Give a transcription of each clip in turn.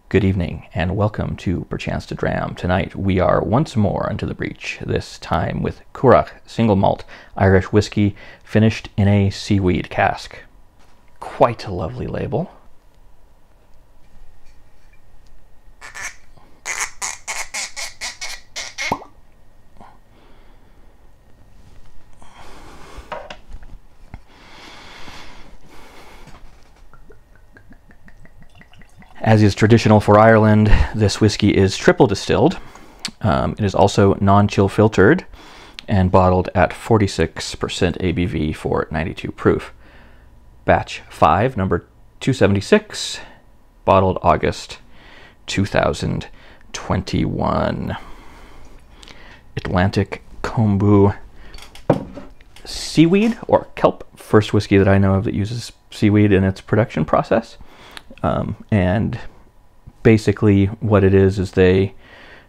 Good evening, and welcome to Perchance to Dram. Tonight we are once more into the breach, this time with Currach single malt Irish whiskey finished in a seaweed cask. Quite a lovely label. As is traditional for Ireland, this whiskey is triple distilled. It is also non-chill filtered and bottled at 46% ABV for 92 proof. Batch 5, number 276, bottled August 2021. Atlantic Kombu Seaweed or kelp, first whiskey that I know of that uses seaweed in its production process. And basically what it is they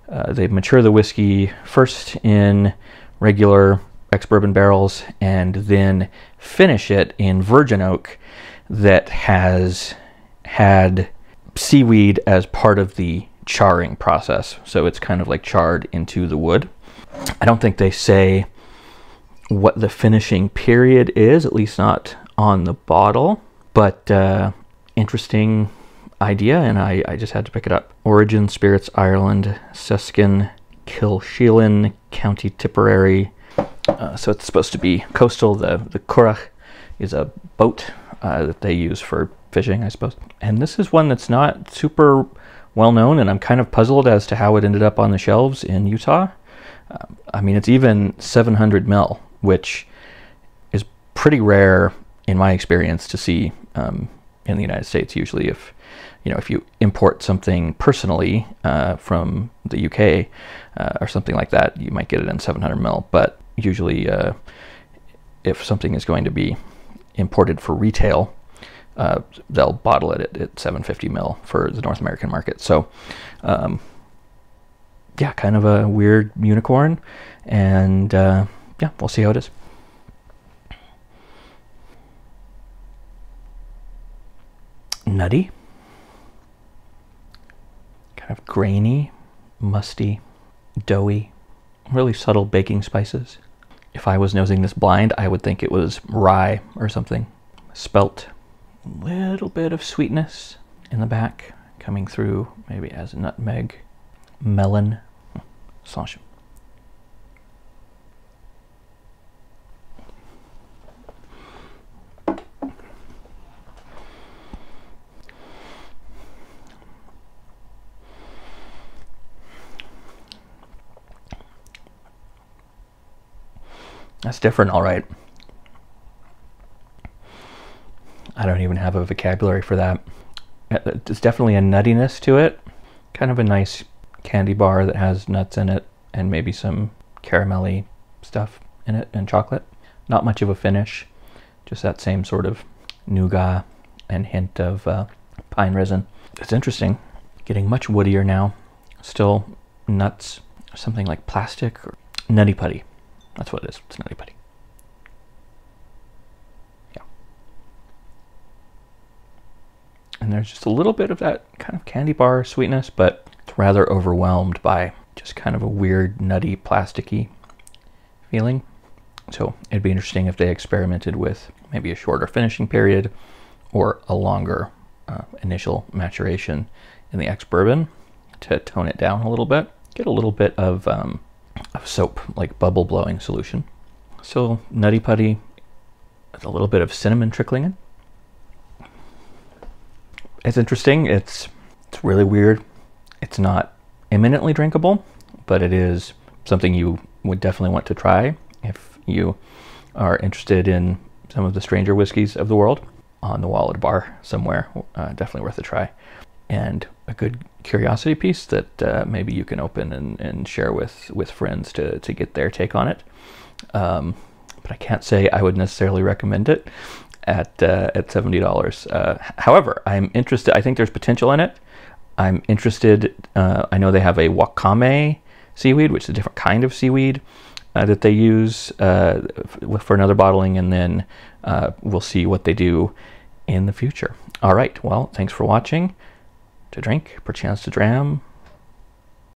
mature the whiskey first in regular ex-bourbon barrels and then finish it in virgin oak that has had seaweed as part of the charring process. So it's kind of like charred into the wood. I don't think they say what the finishing period is, at least not on the bottle, but interesting idea, and I just had to pick it up. Origin Spirits Ireland, Seskin, Kilsheelan, County Tipperary. So it's supposed to be coastal. The Currach is a boat that they use for fishing, I suppose. And this is one that's not super well known, and I'm kind of puzzled as to how it ended up on the shelves in Utah. I mean, it's even 700 ml, which is pretty rare in my experience to see in the United States. Usually if you import something personally from the UK or something like that, you might get it in 700 ml. But usually if something is going to be imported for retail, they'll bottle it at 750 ml for the North American market. So yeah, kind of a weird unicorn. And yeah, we'll see how it is. Nutty. Kind of grainy, musty, doughy, really subtle baking spices. If I was nosing this blind, I would think it was rye or something. Spelt, a little bit of sweetness in the back, coming through maybe as nutmeg, melon, sausage. That's different, all right. I don't even have a vocabulary for that. There's definitely a nuttiness to it. Kind of a nice candy bar that has nuts in it and maybe some caramelly stuff in it and chocolate. Not much of a finish, just that same sort of nougat and hint of pine resin. It's interesting, getting much woodier now. Still nuts, something like plastic or nutty putty. That's what it is. It's nutty putty. Yeah. And there's just a little bit of that kind of candy bar sweetness, but it's rather overwhelmed by just kind of a weird, nutty, plasticky feeling. So it'd be interesting if they experimented with maybe a shorter finishing period or a longer initial maturation in the ex-bourbon to tone it down a little bit. Get a little bit of soap, like bubble blowing solution. So nutty putty with a little bit of cinnamon trickling in. It's interesting. It's really weird. It's not imminently drinkable, but it is something you would definitely want to try if you are interested in some of the stranger whiskeys of the world. On the wall at a bar somewhere, definitely worth a try. And a good curiosity piece that maybe you can open and share with friends to get their take on it. But I can't say I would necessarily recommend it at $70. However, I'm interested. I think there's potential in it. I'm interested. I know they have a wakame seaweed, which is a different kind of seaweed that they use for another bottling, and then we'll see what they do in the future. All right. Well, thanks for watching. to drink, perchance to dram,